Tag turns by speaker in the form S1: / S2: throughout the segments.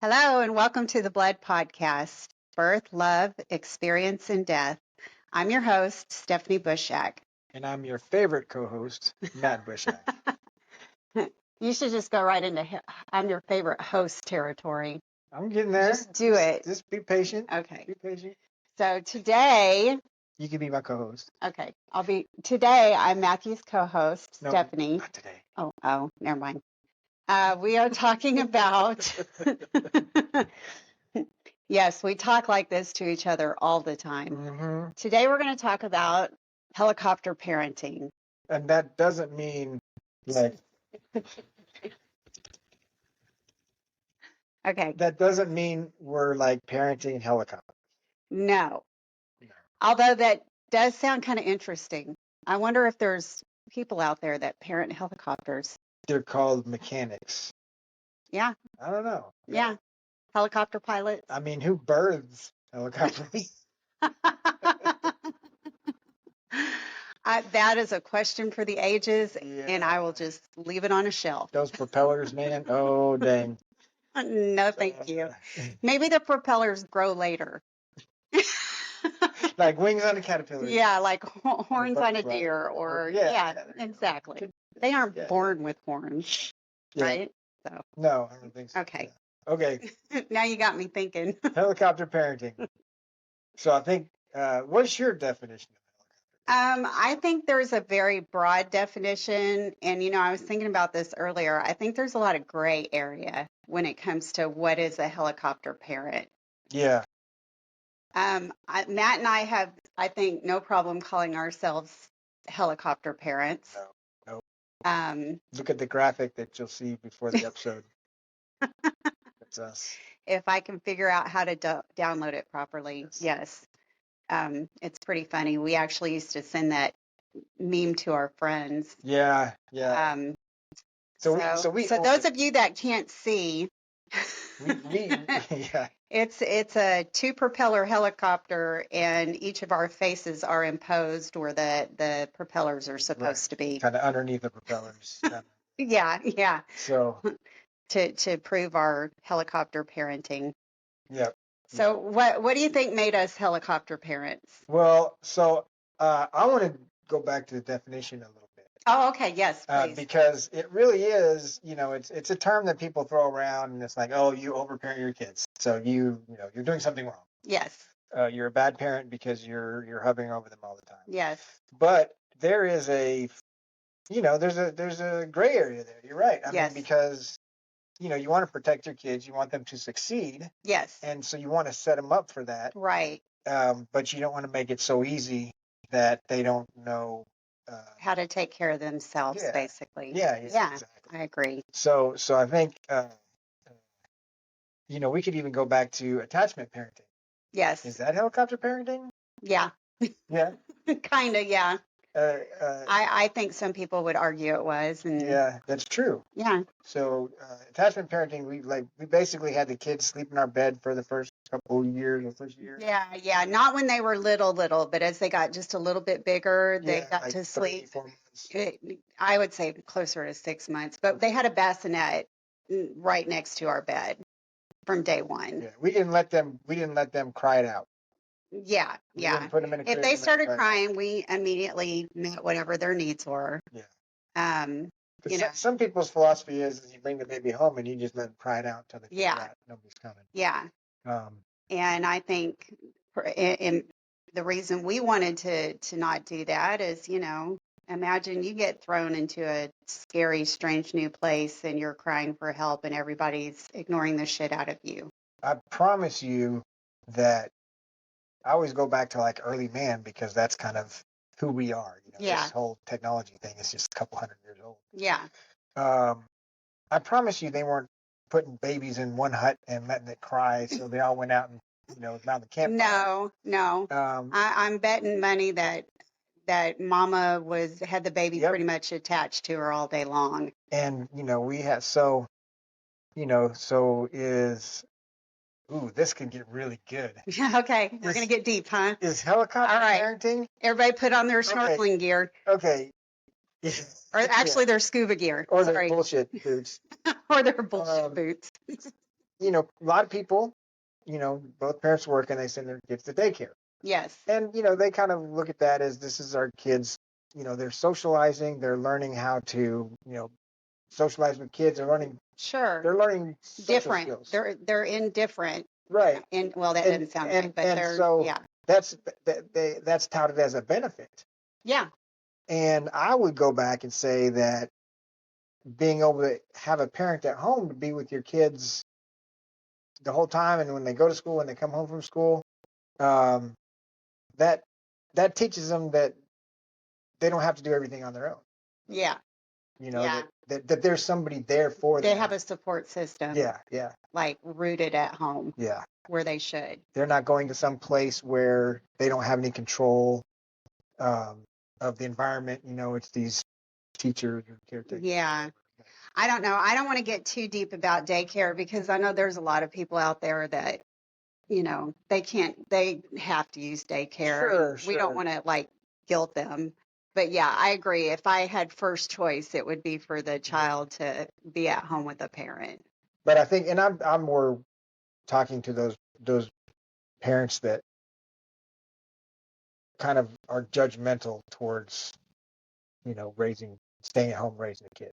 S1: Hello, and welcome to the Blood Podcast Birth, Love, Experience, and Death. I'm your host, Stephanie Bushak.
S2: And I'm your favorite co-host, Matt Bushak.
S1: You should just go right into I'm your favorite host territory.
S2: I'm getting there.
S1: Just do it.
S2: Just be patient.
S1: Okay.
S2: Be patient.
S1: So today,
S2: You can be my co-host.
S1: okay, today I'm Matthew's co-host,
S2: No,
S1: Stephanie.
S2: not today.
S1: Oh, never mind. We are talking about, yes, we talk like this to each other all the time.
S2: Mm-hmm.
S1: Today we're going to talk about helicopter parenting.
S2: And that doesn't mean like
S1: Okay,
S2: that doesn't mean we're like parenting helicopters.
S1: no.
S2: No.
S1: Although that does sound kind of interesting. I wonder if there's people out there that parent helicopters.
S2: They're called mechanics.
S1: Yeah,
S2: I don't know.
S1: yeah. Helicopter pilots.
S2: I mean, who births helicopters?
S1: That is a question for the ages,
S2: Yeah.
S1: and I will just leave it on a shelf.
S2: Those propellers, man. Oh, dang.
S1: No, thank you. Maybe the propellers grow later.
S2: Like wings on a caterpillar.
S1: Yeah, like horns on a
S2: butterfly.
S1: deer, or
S2: Yeah.
S1: exactly. They aren't
S2: Yeah.
S1: born with horns,
S2: Yeah.
S1: right? So,
S2: No, I don't think so.
S1: okay.
S2: Yeah. Okay.
S1: Now you got me thinking.
S2: Helicopter parenting. So I think, what's your definition of helicopter?
S1: I think there's a very broad definition, and I was thinking about this earlier. I think there's a lot of gray area when it comes to what is a helicopter parent.
S2: Yeah.
S1: Matt and I have, I think, no problem calling ourselves helicopter parents.
S2: No.
S1: Look
S2: at the graphic that you'll see before the episode. That's us.
S1: If I can figure out how to download it properly, yes. It's pretty funny. We actually used to send that meme to our friends.
S2: Yeah. So
S1: those of you that can't see,
S2: yeah.
S1: It's a two propeller helicopter, and each of our faces are imposed where the propellers are supposed to be.
S2: Kind of underneath the propellers.
S1: Yeah.
S2: So
S1: to prove our helicopter parenting.
S2: Yeah.
S1: So what do you think made us helicopter parents?
S2: Well, so I want to go back to the definition a little bit.
S1: Oh, okay. Yes, please.
S2: Because it really is, it's a term that people throw around, and it's like, oh, you overparent your kids, so you're doing something wrong.
S1: Yes.
S2: You're a bad parent because you're hovering over them all the time.
S1: Yes.
S2: But there is there's a gray area there. You're right. I mean, because you want to protect your kids, you want them to succeed.
S1: Yes.
S2: And so you want to set them up for that.
S1: Right.
S2: But you don't want to make it so easy that they don't know
S1: how to take care of themselves, basically.
S2: Yeah, exactly.
S1: I agree.
S2: So I think we could even go back to attachment parenting.
S1: Yes.
S2: Is that helicopter parenting?
S1: Yeah.
S2: Yeah.
S1: Kind of, yeah. I think some people would argue it was. And
S2: yeah, that's true.
S1: Yeah.
S2: So attachment parenting, we basically had the kids sleep in our bed for the first couple of years, the first year.
S1: Yeah. Not when they were little, but as they got just a little bit bigger, they got
S2: like
S1: to sleep.
S2: 4 months.
S1: I would say closer to 6 months, but they had a bassinet right next to our bed from day one.
S2: Yeah, we didn't let them cry it out.
S1: Yeah.
S2: We didn't put them in a crib
S1: if they
S2: and
S1: started crying, we immediately met whatever their needs were.
S2: Yeah. Some people's philosophy is you bring the baby home and you just let them cry it out until they figure out nobody's coming.
S1: Yeah. And I think in the reason we wanted to not do that is, imagine you get thrown into a scary, strange new place and you're crying for help and everybody's ignoring the shit out of you.
S2: I promise you that I always go back to like early man because that's kind of who we are. This whole technology thing is just a couple hundred years old.
S1: Yeah.
S2: I promise you they weren't putting babies in one hut and letting it cry so they all went out and around the campfire.
S1: No. I'm betting money that mama had the baby pretty much attached to her all day long.
S2: And we have so is this could get really good.
S1: Okay, we're gonna get deep, huh?
S2: Is helicopter parenting?
S1: Everybody put on their snorkeling gear.
S2: Okay.
S1: Or actually their scuba gear.
S2: Or their bullshit boots.
S1: Or their bullshit boots.
S2: a lot of people, both parents work and they send their kids to daycare.
S1: Yes.
S2: And, they kind of look at that as this is our kids, they're socializing, they're learning how to, socialize with kids,
S1: Sure.
S2: they're learning social
S1: Different.
S2: skills.
S1: They're indifferent.
S2: Right.
S1: And well, that doesn't sound right, but
S2: and
S1: they're,
S2: so
S1: yeah.
S2: that's touted as a benefit.
S1: Yeah.
S2: And I would go back and say that being able to have a parent at home to be with your kids the whole time, and when they go to school, when they come home from school, that teaches them that they don't have to do everything on their own.
S1: Yeah. Yeah.
S2: That there's somebody there for them.
S1: They have a support system.
S2: Yeah, yeah.
S1: Like rooted at home.
S2: Yeah.
S1: Where they should.
S2: They're not going to some place where they don't have any control of the environment. It's these teachers or caretakers.
S1: Yeah. I don't know. I don't want to get too deep about daycare because I know there's a lot of people out there that, they have to use daycare.
S2: Sure.
S1: We don't want to guilt them. But yeah, I agree. If I had first choice, it would be for the child to be at home with a parent.
S2: But I think, and I'm more talking to those parents that kind of are judgmental towards, staying at home raising a kid.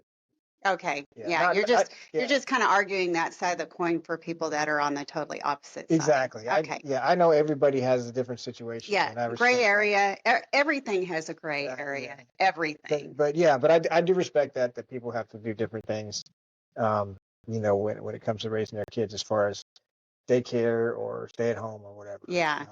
S1: Okay. Yeah. You're just kind of arguing that side of the coin for people that are on the totally opposite side.
S2: Exactly.
S1: Okay.
S2: I know everybody has a different situation.
S1: Yeah. Gray area. Everything has a gray area.
S2: Yeah.
S1: Everything.
S2: But I do respect that people have to do different things, when it comes to raising their kids as far as daycare or stay at home or whatever.
S1: Yeah.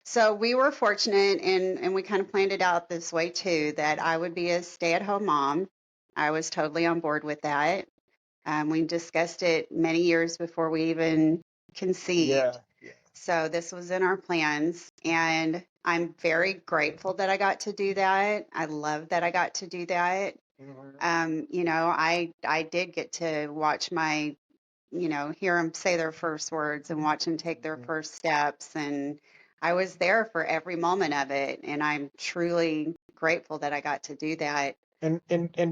S1: So we were fortunate, and we kind of planned it out this way too, that I would be a stay-at-home mom. I was totally on board with that. We discussed it many years before we even conceived.
S2: Yeah.
S1: So this was in our plans, and I'm very grateful that I got to do that. I love that I got to do that.
S2: Mm-hmm.
S1: I did get to watch my, hear them say their first words and watch them take their first steps, and I was there for every moment of it, and I'm truly grateful that I got to do that.
S2: And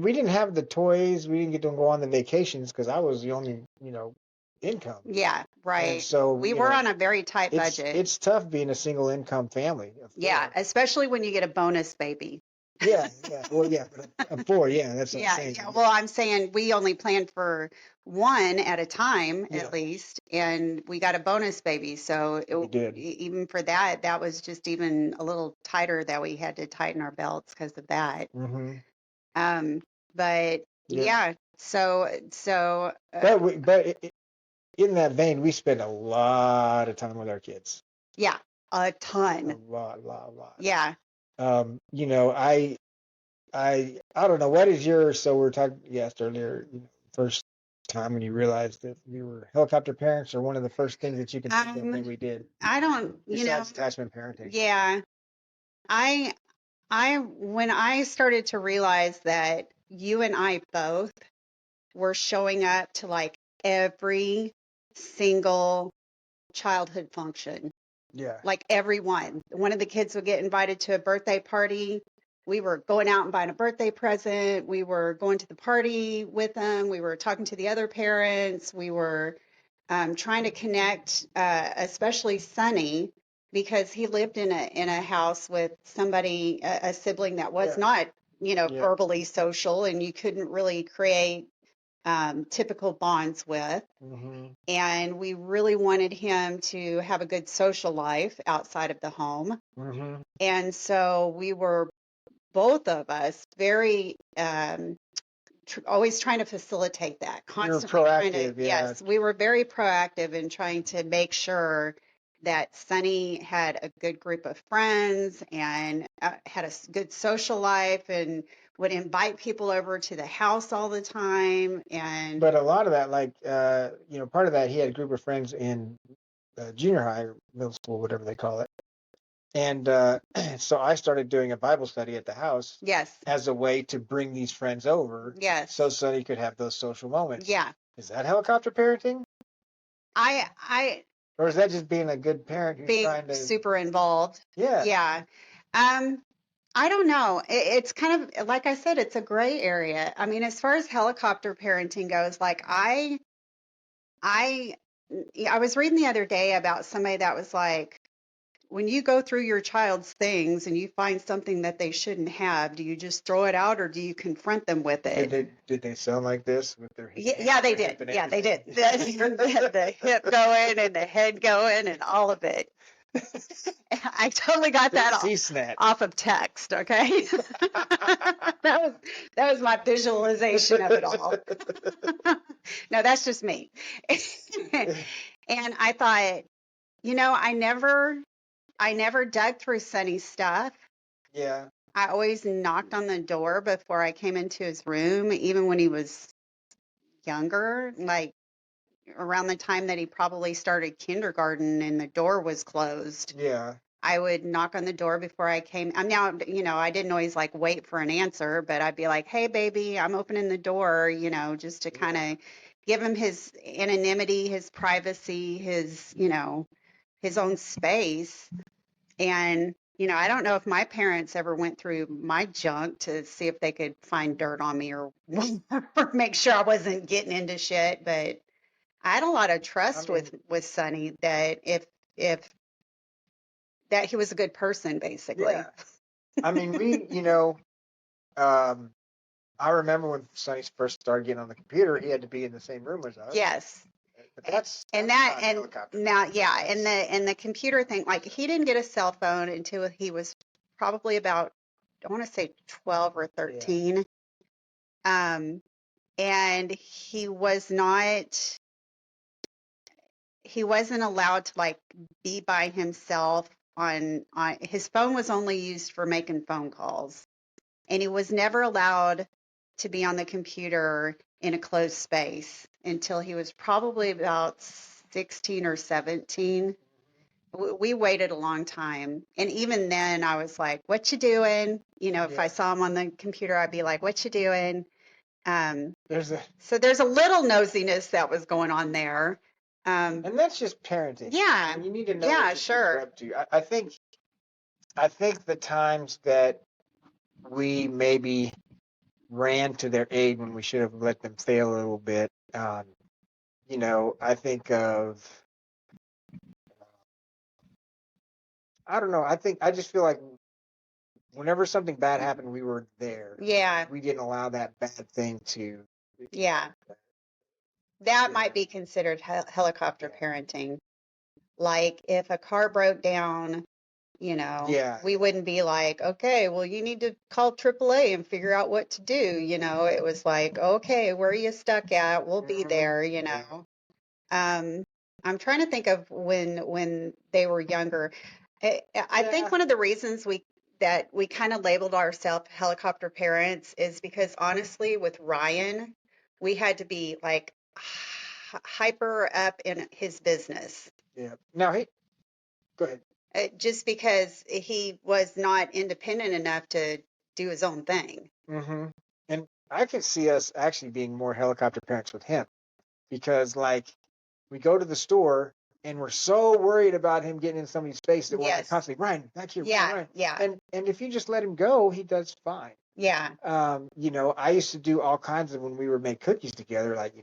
S2: we didn't have the toys. We didn't get to go on the vacations because I was the only, income.
S1: Yeah, right.
S2: And so
S1: we were on a very tight budget.
S2: It's tough being a single income family.
S1: Yeah, especially when you get a bonus baby.
S2: Yeah. Well, yeah, but 4, yeah, that's what I'm saying.
S1: Yeah. Well, I'm saying we only planned for one at a time, at least, and we got a bonus baby. So
S2: we did.
S1: Even for that, that was just even a little tighter that we had to tighten our belts because of that.
S2: Mm-hmm.
S1: But yeah. So.
S2: But in that vein, we spend a lot of time with our kids.
S1: Yeah, a ton.
S2: A lot.
S1: Yeah.
S2: I don't know, what is yours? So we were talking, you asked earlier, first time when you realized that you were helicopter parents, or one of the first things that you can think of that we did?
S1: I don't,
S2: besides attachment parenting.
S1: Yeah. When I started to realize that you and I both were showing up to every single childhood function.
S2: Yeah.
S1: Like everyone. One of the kids would get invited to a birthday party. We were going out and buying a birthday present. We were going to the party with them. We were talking to the other parents. We were trying to connect, especially Sonny, because he lived in a house with somebody, a sibling that was not, verbally social, and you couldn't really create typical bonds with.
S2: Mm-hmm.
S1: And we really wanted him to have a good social life outside of the home.
S2: Mm-hmm.
S1: And so we were, both of us, very always trying to facilitate that. Constantly
S2: proactive,
S1: Yes, we were very proactive in trying to make sure that Sonny had a good group of friends and had a good social life and would invite people over to the house all the time.
S2: But a lot of that, part of that, he had a group of friends in junior high or middle school, whatever they call it. And so I started doing a Bible study at the house.
S1: Yes.
S2: As a way to bring these friends over.
S1: Yes.
S2: So Sonny could have those social moments.
S1: Yeah.
S2: Is that helicopter parenting? Or is that just being a good parent who's
S1: being
S2: trying to
S1: super involved?
S2: Yeah.
S1: Yeah. I don't know. It's kind of, like I said, it's a gray area. I mean, as far as helicopter parenting goes, I I was reading the other day about somebody that was like, when you go through your child's things and you find something that they shouldn't have, do you just throw it out or do you confront them with
S2: Did
S1: it?
S2: they sound like this with their
S1: Yeah,
S2: hands,
S1: yeah, they
S2: their
S1: did.
S2: hip and
S1: Yeah, they did.
S2: everything?
S1: The hip going and the head going and all of it. I totally got that off,
S2: C-snap.
S1: off of text, okay? That was my visualization of it all. No, that's just me. And I thought, I never dug through Sonny's stuff.
S2: Yeah,
S1: I always knocked on the door before I came into his room, even when he was younger, like around the time that he probably started kindergarten and the door was closed.
S2: yeah,
S1: I would knock on the door before I came. I'm now, I didn't always like wait for an answer, but I'd be like, "Hey, baby, I'm opening the door," just to kind
S2: yeah.
S1: of give him his anonymity, his privacy, his own space. And, I don't know if my parents ever went through my junk to see if they could find dirt on me or or make sure I wasn't getting into shit, but I had a lot of
S2: I
S1: trust
S2: mean,
S1: with Sonny that if that he was a good person,
S2: yeah.
S1: basically.
S2: I mean, um, I remember when Sonny first started getting on the computer, he had to be in the same room as us.
S1: Yes.
S2: But that's
S1: And
S2: not helicopter
S1: now,
S2: parenting.
S1: yeah, and the computer thing, like he didn't get a cell phone until he was probably about, I want to say 12 or
S2: Yeah,
S1: 13. Um, and he wasn't allowed to like be by himself on his phone was only used for making phone calls. And he was never allowed to be on the computer in a closed space until he was probably about 16 or 17. We waited a long time. And even then, I was like, "What you doing?" If I
S2: yeah.
S1: saw him on the computer, I'd be like, "What you doing?" Um,
S2: There's a,
S1: so there's a little nosiness that was going on there. Um,
S2: and that's just parenting. I
S1: yeah,
S2: mean, you need to know what
S1: yeah,
S2: your kids are
S1: sure.
S2: up to. I think the times that we maybe ran to their aid when we should have let them fail a little bit. I think of, I don't know. I just feel like whenever something bad happened, we were there.
S1: Yeah,
S2: We didn't allow that bad thing to,
S1: yeah. That
S2: yeah,
S1: might be considered helicopter
S2: yeah,
S1: parenting. Like if a car broke down,
S2: yeah,
S1: we wouldn't be like, okay, well, you need to call AAA and figure out what to do. It was like, okay, where are you stuck at? We'll be there,
S2: yeah,
S1: Um, I'm trying to think of when they were younger. I think
S2: yeah.
S1: one of the reasons we kind of labeled ourselves helicopter parents is because honestly, with Ryan, we had to be like hyper up in his business,
S2: Yeah. Now, hey, go ahead.
S1: just because he was not independent enough to do his own thing.
S2: hmm And I could see us actually being more helicopter parents with him because, like, we go to the store and we're so worried about him getting in somebody's face that we're like
S1: Yes.
S2: constantly, Ryan, back here, Ryan,
S1: Yeah.
S2: Ryan.
S1: Yeah.
S2: And if you just let him go, he does fine.
S1: Yeah.
S2: I used to do all kinds of when we would make cookies together, like,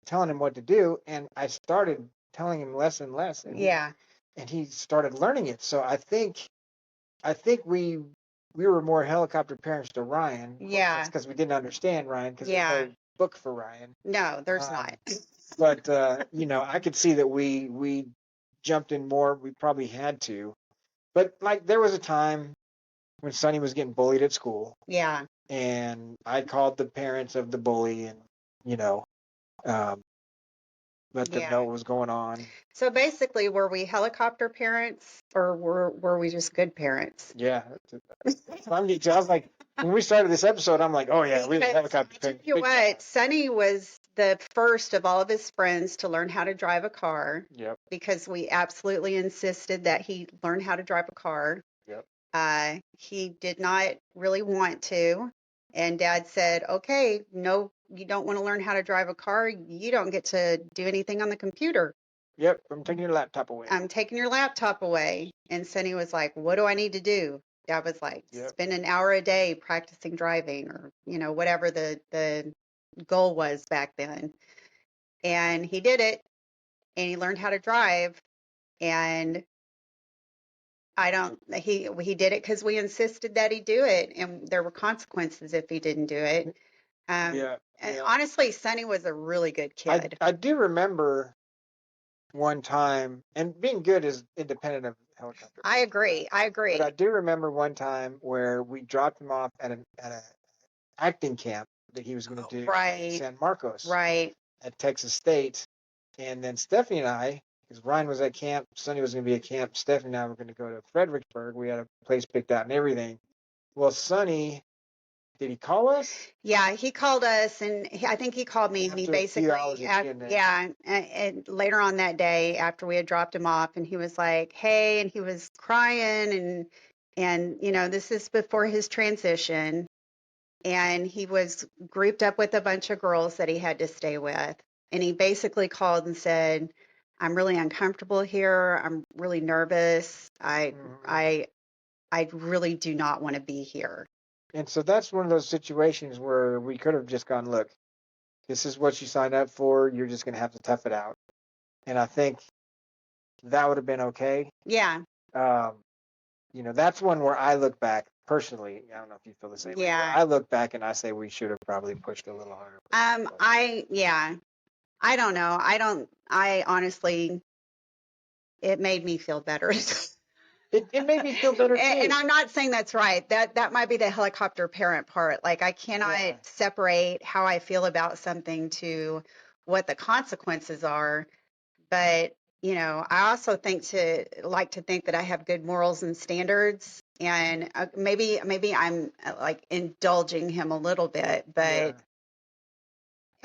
S2: telling him what to do, and I started telling him less and less, and he
S1: Yeah.
S2: and he started learning it. So I think we were more helicopter parents to Ryan. Of course, that's
S1: Yeah.
S2: because we didn't understand Ryan because there's
S1: Yeah.
S2: no book for Ryan.
S1: No, there's
S2: Um,
S1: not.
S2: but I could see that we jumped in more. We probably had to. But like there was a time when Sonny was getting bullied at school,
S1: Yeah.
S2: and I called the parents of the bully and you know um, let them know
S1: Yeah.
S2: what was going on.
S1: So basically, were we helicopter parents or were we just good parents?
S2: Yeah, I'm getting. I was like, when we started this episode, I'm like, oh yeah, we were
S1: Because
S2: helicopter
S1: I tell
S2: parents,
S1: you
S2: big time.
S1: what, Sonny was the first of all of his friends to learn how to drive a car
S2: Yep,
S1: because we absolutely insisted that he learn how to drive a car.
S2: yep,
S1: He did not really want to, and Dad said, "Okay, no, you don't want to learn how to drive a car. You don't get to do anything on the computer.
S2: yep. I'm taking your laptop away.
S1: I'm taking your laptop away." And Sonny was like, "What do I need to do?" Dad was like,
S2: Yep,
S1: "Spend an hour a day practicing driving or, whatever the goal was back then." And he did it. and he learned how to drive. And he did it because we insisted that he do it, and there were consequences if he didn't do it.
S2: Yeah,
S1: And
S2: yeah.
S1: honestly, Sonny was a really good
S2: I
S1: kid.
S2: I do remember one time, and being good is independent of helicopter
S1: I
S2: parenting,
S1: agree.
S2: right?
S1: I
S2: But I
S1: agree.
S2: do remember one time where we dropped him off at a acting camp that he was going to do in
S1: Right,
S2: San Marcos
S1: right.
S2: at Texas State, and then Stephanie and I, because Ryan was at camp, Sonny was going to be at camp, Stephanie and I were going to go to Fredericksburg. We had a place picked out and everything. Well, Sonny, did he call us
S1: Yeah, he called us, and I think he called me, and he
S2: after a few hours
S1: basically,
S2: of being there?
S1: yeah, and later on that day, after we had dropped him off, and he was like, "Hey," and he was crying, and this is before his transition, and he was grouped up with a bunch of girls that he had to stay with, and he basically called and said, "I'm really uncomfortable here. I'm really nervous.
S2: Mhm.
S1: I really do not want to be here."
S2: And so that's one of those situations where we could have just gone, look, this is what you signed up for. You're just going to have to tough it out. And I think that would have been okay.
S1: Yeah,
S2: Um, that's one where I look back personally. I don't know if you feel the same way, where
S1: yeah.
S2: I look back and I say we should have probably pushed a little harder.
S1: Yeah, I don't know. I honestly, it made me feel better.
S2: It made me feel better
S1: And
S2: too.
S1: I'm not saying that's right. That might be the helicopter parent part. Like I cannot
S2: Yeah.
S1: separate how I feel about something to what the consequences are. But, I also like to think that I have good morals and standards. And maybe I'm like indulging him a little bit, but
S2: Yeah.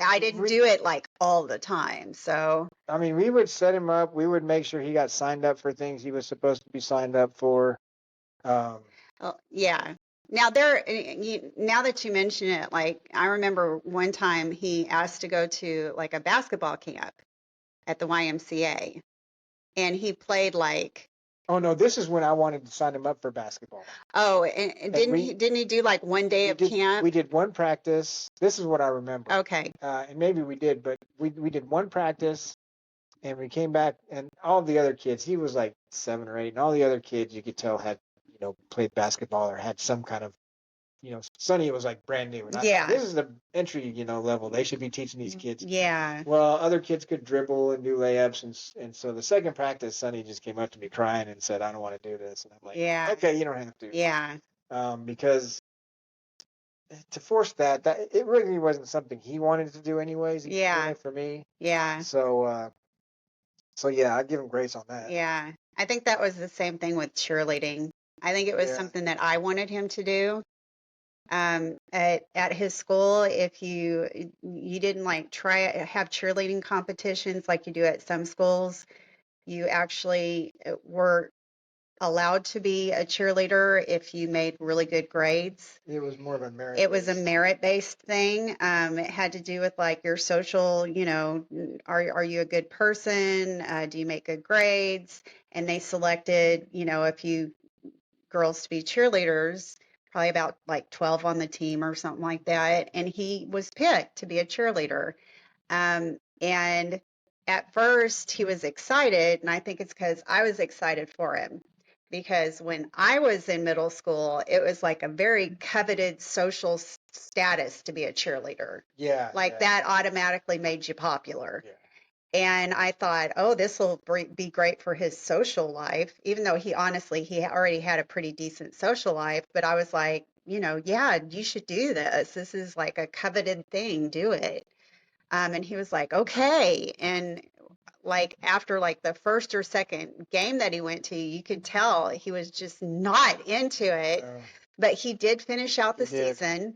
S1: I didn't
S2: We,
S1: do it like all the time. So,
S2: I mean, we would set him up. We would make sure he got signed up for things he was supposed to be signed up for. Um,
S1: yeah. Now that you mention it, like I remember one time he asked to go to like a basketball camp at the YMCA, and he played like,
S2: oh no, this is when I wanted to sign him up for basketball.
S1: oh, and
S2: And
S1: didn't he do like one day
S2: we
S1: of
S2: did
S1: camp?
S2: we did one practice. This is what I remember.
S1: Okay.
S2: And maybe we did, but we did one practice and we came back and all the other kids, he was like 7 or 8, and all the other kids you could tell had, played basketball or had some kind of, Sonny was like brand new. And I thought
S1: Yeah.
S2: this is the entry, level. They should be teaching these kids.
S1: Yeah.
S2: Well, other kids could dribble and do layups, and so the second practice, Sonny just came up to me crying and said, "I don't want to do this." And I'm like,
S1: Yeah.
S2: "Okay, you don't have to,"
S1: Yeah.
S2: because to force that it really wasn't something he wanted to do anyways. He was doing
S1: Yeah.
S2: it for me.
S1: Yeah.
S2: So yeah, I give him grace on that.
S1: Yeah. I think that was the same thing with cheerleading. I think it was
S2: Yeah.
S1: something that I wanted him to do. At his school, if you didn't like have cheerleading competitions like you do at some schools, you actually were allowed to be a cheerleader if you made really good grades.
S2: It was more of a merit
S1: It was a
S2: based.
S1: merit-based thing. It had to do with like your social, are you a good person? Do you make good grades? And they selected, a few girls to be cheerleaders, probably about like 12 on the team or something like that. And he was picked to be a cheerleader. And at first he was excited, and I think it's because I was excited for him. Because when I was in middle school, it was like a very coveted social status to be a cheerleader.
S2: Yeah,
S1: Like
S2: yeah,
S1: that automatically made you popular.
S2: yeah.
S1: And I thought, oh, this will be great for his social life, even though he already had a pretty decent social life. But I was like, yeah, you should do this. This is like a coveted thing. Do it. And he was like, okay. And like after like the first or second game that he went to, you could tell he was just not into it.
S2: Uh,
S1: But he did finish out
S2: he
S1: the
S2: did.
S1: season.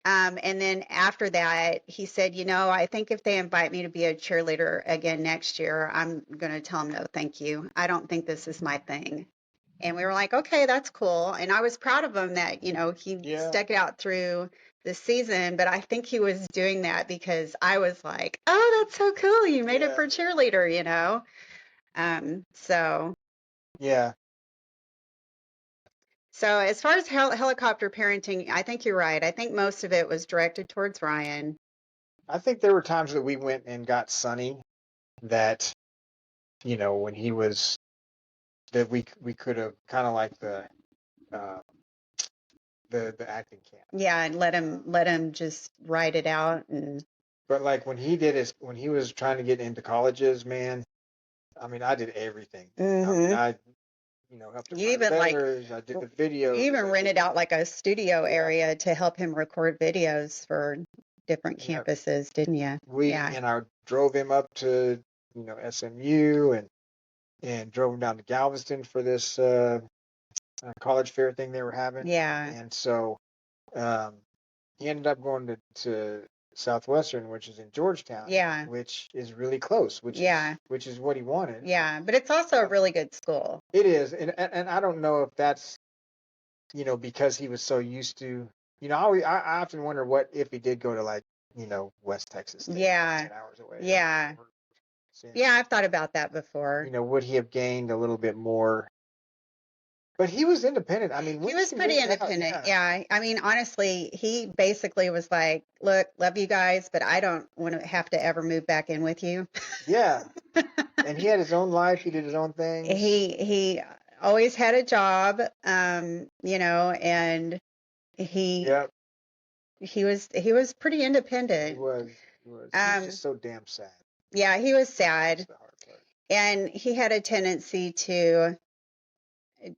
S1: And then after that, he said, I think if they invite me to be a cheerleader again next year, I'm going to tell them no, thank you. I don't think this is my thing. And we were like, okay, that's cool. And I was proud of him that, he
S2: Yeah,
S1: stuck it out through the season. But I think he was doing that because I was like, oh, that's so cool. You made it
S2: yeah,
S1: for cheerleader. So,
S2: yeah.
S1: so as far as helicopter parenting, I think you're right. I think most of it was directed towards Ryan.
S2: I think there were times that we went and got Sonny that when he was that we could have kind of like uh, the acting camp.
S1: Yeah, and let him just write it out. And
S2: But like when he was trying to get into colleges, man, I mean, I did everything. I mean, I helped him
S1: you
S2: write
S1: even like
S2: letters. I did the
S1: you
S2: videos.
S1: even rented out like a studio area to help him record videos for different
S2: Yeah,
S1: campuses, didn't you? Yeah.
S2: I drove him up to SMU and drove him down to Galveston for this college fair thing they were having.
S1: Yeah.
S2: And so um, he ended up going to Southwestern, which is in Georgetown.
S1: Yeah.
S2: Which is really close. Which is what he wanted.
S1: Yeah, but it's also a really good school.
S2: It is, and I don't know if that's because he was so used to. I often wonder what if he did go to like West Texas State,
S1: Yeah.
S2: 10 hours away.
S1: Yeah. Yeah, I've thought about that before.
S2: Would he have gained a little bit more? But he was independent. I mean,
S1: He was pretty independent. Yeah. I mean, honestly, he basically was like, look, love you guys, but I don't want to have to ever move back in with you.
S2: Yeah. And he had his own life. He did his own things.
S1: He always had a job, and
S2: Yep.
S1: he was pretty independent.
S2: He was. He was just so damn sad.
S1: Yeah, he was sad.
S2: That's the hard part.
S1: And he had a tendency to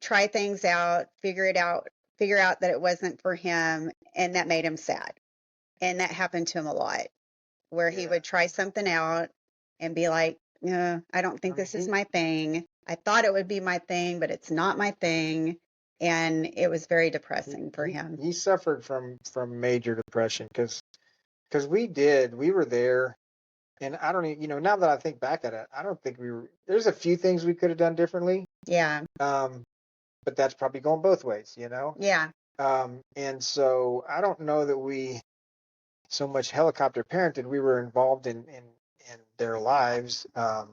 S1: try things out, figure out that it wasn't for him, and that made him sad. And that happened to him a lot, where he would try something out and be like, no, I don't think this is my thing. I thought it would be my thing, but it's not my thing. And it was very depressing for him.
S2: He suffered from major depression because we were there. And I don't even, now that I think back at it, I don't think there's a few things we could have done differently.
S1: Yeah.
S2: But that's probably going both ways,
S1: Yeah.
S2: And so I don't know that we so much helicopter parented. We were involved in their lives. I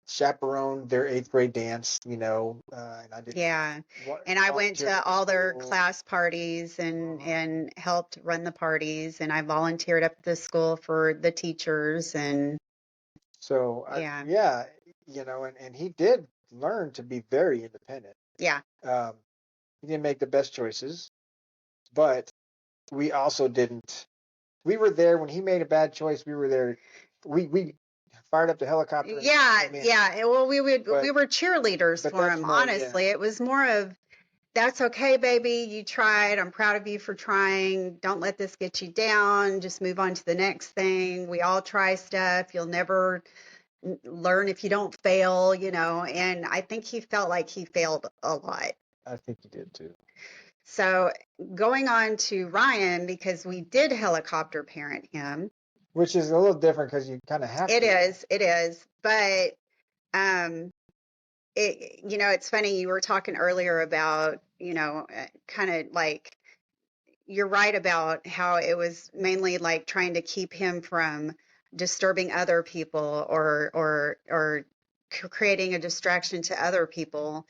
S2: chaperoned their 8th grade dance, and I did.
S1: Yeah. And I went to all their class parties and helped run the parties, and I volunteered up at the school for the teachers. And
S2: so and he did learn to be very independent.
S1: Yeah.
S2: He didn't make the best choices, but we also didn't. We were there when he made a bad choice. We were there. We fired up the helicopter.
S1: Yeah, yeah. Well, we were cheerleaders for him. Honestly, it was more of, that's okay, baby. You tried. I'm proud of you for trying. Don't let this get you down. Just move on to the next thing. We all try stuff. You'll never learn if you don't fail, And I think he felt like he failed a lot.
S2: I think he did too.
S1: So going on to Ryan, because we did helicopter parent him.
S2: Which is a little different because you kind of have to.
S1: It is. But, it's funny. You were talking earlier about, kind of like, you're right about how it was mainly like trying to keep him from disturbing other people or creating a distraction to other people.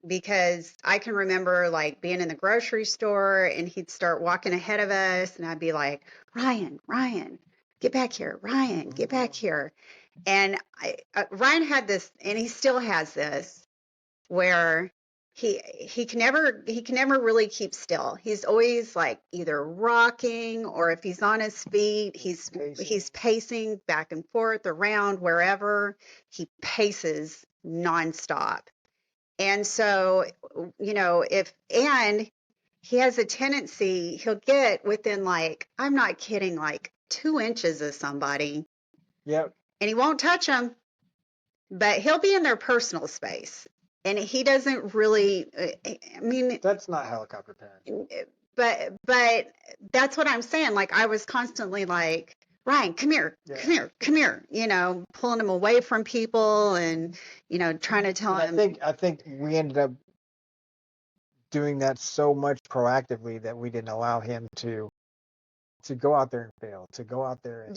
S1: Because I can remember like being in the grocery store and he'd start walking ahead of us and I'd be like, Ryan, get back here. Ryan, get back here. And Ryan had this, and he still has this, where he can never really keep still. He's always like either rocking, or if he's on his feet, he's pacing back and forth around wherever. He paces nonstop. And so, and he has a tendency, he'll get within like, I'm not kidding, like 2 inches of somebody.
S2: Yep.
S1: And he won't touch them, but he'll be in their personal space. And he doesn't really, I mean.
S2: That's not helicopter parenting.
S1: But that's what I'm saying. Like, I was constantly like, Ryan, come here, pulling him away from people and, trying to tell him.
S2: I think we ended up doing that so much proactively that we didn't allow him to go out there and fail, to go out there and,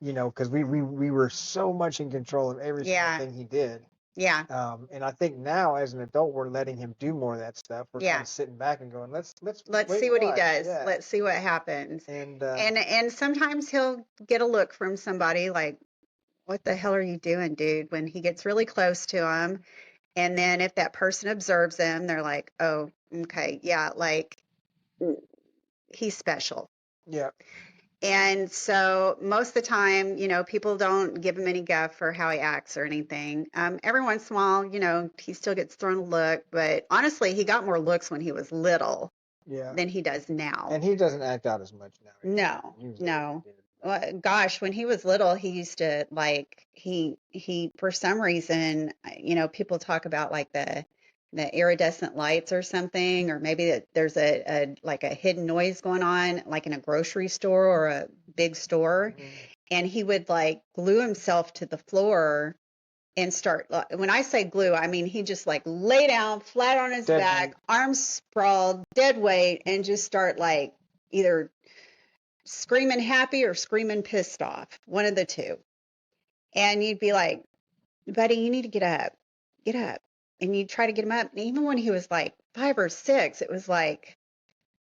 S2: because we were so much in control of every single thing he did.
S1: Yeah.
S2: And I think now as an adult, we're letting him do more of that stuff. We're kind of sitting back and going, let's
S1: see what he does. Yeah. Let's see what happens. And sometimes he'll get a look from somebody like, what the hell are you doing, dude? When he gets really close to him, and then if that person observes him, they're like, oh, okay, yeah, like he's special.
S2: Yeah.
S1: And so most of the time, people don't give him any guff for how he acts or anything. Every once in a while, he still gets thrown a look, but honestly, he got more looks when he was little
S2: Yeah.
S1: than he does now.
S2: And he doesn't act out as much now.
S1: No,
S2: Usually
S1: no.
S2: he did.
S1: Well, gosh, when he was little, he used to like he for some reason, people talk about like the iridescent lights or something, or maybe that there's a like a hidden noise going on, like in a grocery store or a big store, and he would like glue himself to the floor and start. When I say glue, I mean he just like lay down flat on his
S2: Dead
S1: back,
S2: weight.
S1: arms sprawled, dead weight, and just start like either screaming happy or screaming pissed off, one of the two. And you'd be like, buddy, you need to get up. And you'd try to get him up. And even when he was like 5 or 6, it was like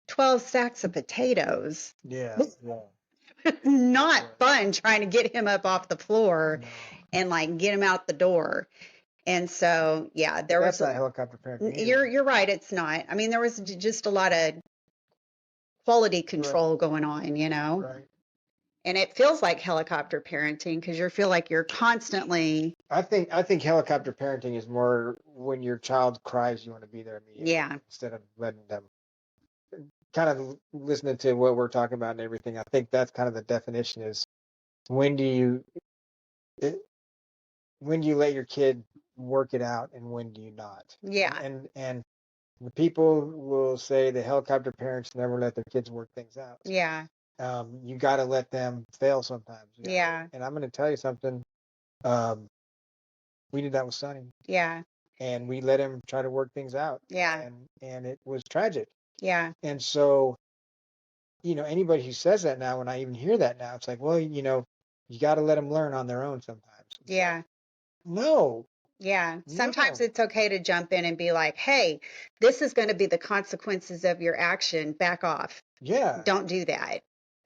S1: 12 sacks of potatoes.
S2: Yeah. Yeah.
S1: Not fun trying to get him up off the floor
S2: No.
S1: and like get him out the door. And so, yeah, there
S2: That's
S1: was
S2: not helicopter parenting either.
S1: you're right, it's not. I mean, there was just a lot of quality control going on,
S2: Right.
S1: And it feels like helicopter parenting because you feel like you're constantly,
S2: I think helicopter parenting is more when your child cries, you want to be there immediately.
S1: yeah,
S2: Instead of letting them kind of listening to what we're talking about and everything. I think that's kind of the definition is when do you when do you let your kid work it out and when do you not?
S1: yeah,
S2: And the people will say the helicopter parents never let their kids work things out.
S1: yeah,
S2: You got to let them fail sometimes.
S1: yeah,
S2: And I'm going to tell you something. Um, we did that with Sonny,
S1: yeah,
S2: and we let him try to work things out.
S1: yeah,
S2: And it was tragic.
S1: yeah,
S2: And so, anybody who says that now, when I even hear that now, it's like, well, you got to let them learn on their own sometimes.
S1: yeah.
S2: No,
S1: Yeah, sometimes
S2: no.
S1: it's okay to jump in and be like, hey, this is going to be the consequences of your action. Back off.
S2: Yeah,
S1: Don't do that.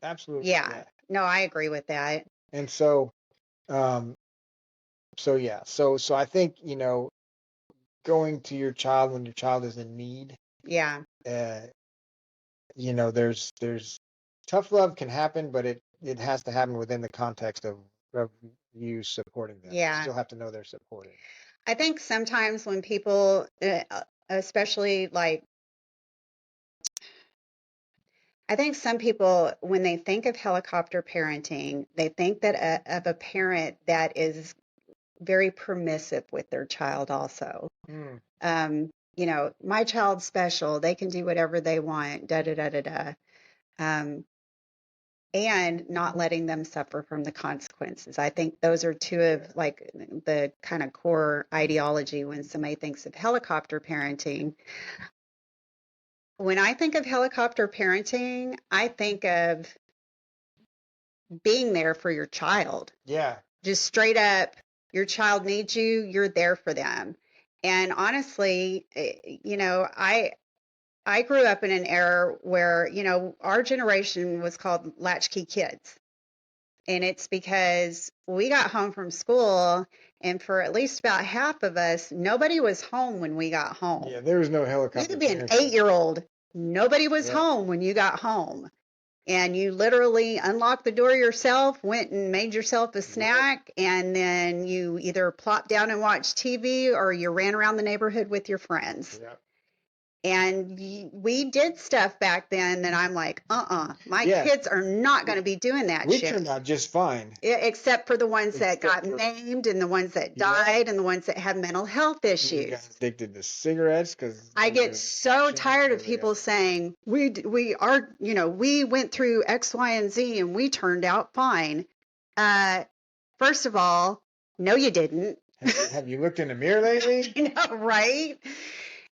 S2: absolutely.
S1: Yeah. No, I agree with that.
S2: And so, um, yeah, so I think, going to your child when your child is in need,
S1: Yeah.
S2: uh, there's tough love can happen, but it has to happen within the context of you supporting them. You
S1: Yeah.
S2: still have to know they're supported.
S1: I think sometimes when people, especially like, I think some people, when they think of helicopter parenting, they think that of a parent that is very permissive with their child also. My child's special. They can do whatever they want, da da da da da. And not letting them suffer from the consequences. I think those are two of like the kind of core ideology when somebody thinks of helicopter parenting. When I think of helicopter parenting, I think of being there for your child.
S2: Yeah.
S1: Just straight up, your child needs you, you're there for them. And honestly, I grew up in an era where, our generation was called latchkey kids. And it's because we got home from school, and for at least about half of us, nobody was home when we got home.
S2: Yeah, there was no helicopter.
S1: You could be an 8-year-old. Nobody was
S2: Yeah.
S1: home when you got home. And you literally unlocked the door yourself, went and made yourself a snack, and then you either plopped down and watched TV or you ran around the neighborhood with your friends.
S2: Yeah.
S1: And we did stuff back then that I'm like, my kids are not going to be doing that shit.
S2: We turned out just fine.
S1: Except for the ones that got maimed and the ones that died and the ones that had mental health issues.
S2: You got addicted to cigarettes because
S1: I get so tired of people saying we went through X, Y, and Z and we turned out fine. First of all, no, you didn't.
S2: Have you looked in the mirror lately?
S1: Right?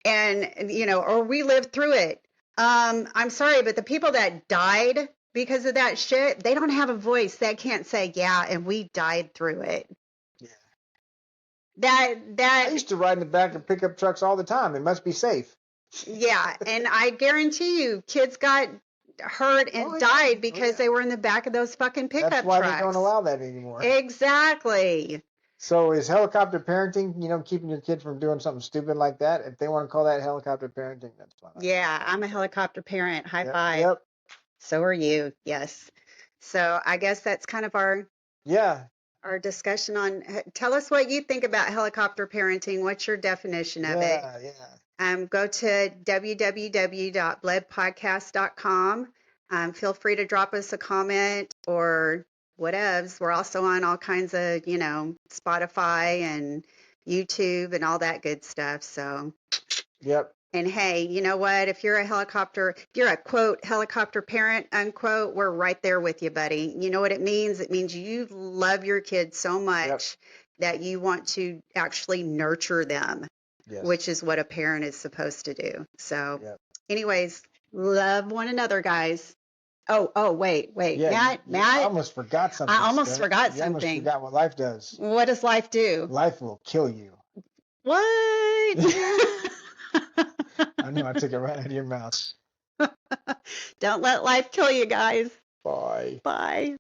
S1: And, or we lived through it. I'm sorry, but the people that died because of that shit, they don't have a voice. They can't say, yeah, and we died through it. Yeah. I
S2: used to ride in the back of pickup trucks all the time. It must be safe.
S1: Yeah, and I guarantee you, kids got hurt and
S2: Oh, yeah.
S1: died
S2: Oh,
S1: because
S2: yeah.
S1: they were in the back of those fucking pickup
S2: That's why
S1: trucks.
S2: they don't allow that anymore.
S1: Exactly.
S2: So is helicopter parenting, keeping your kid from doing something stupid like that? If they want to call that helicopter parenting, that's fine.
S1: Yeah, I'm a helicopter parent. High five.
S2: Yep.
S1: So are you. Yes. So I guess that's kind of our discussion on. Tell us what you think about helicopter parenting. What's your definition of it? Go to www.bledpodcast.com. Feel free to drop us a comment or whatevs. We're also on all kinds of, Spotify and YouTube and all that good stuff. So,
S2: Yep.
S1: and hey, you know what? If you're a quote helicopter parent, unquote, we're right there with you, buddy. You know what it means? It means you love your kids so much that you want to actually nurture them. Yes. Which is what a parent is supposed to do. So, anyways, love one another, guys. Oh, wait.
S2: Yeah,
S1: Matt.
S2: I almost forgot something.
S1: I almost forgot
S2: You almost
S1: something.
S2: forgot what life does.
S1: What does life do?
S2: Life will kill you.
S1: What?
S2: I knew I took it right out of your mouth.
S1: Don't let life kill you, guys.
S2: Bye.
S1: Bye.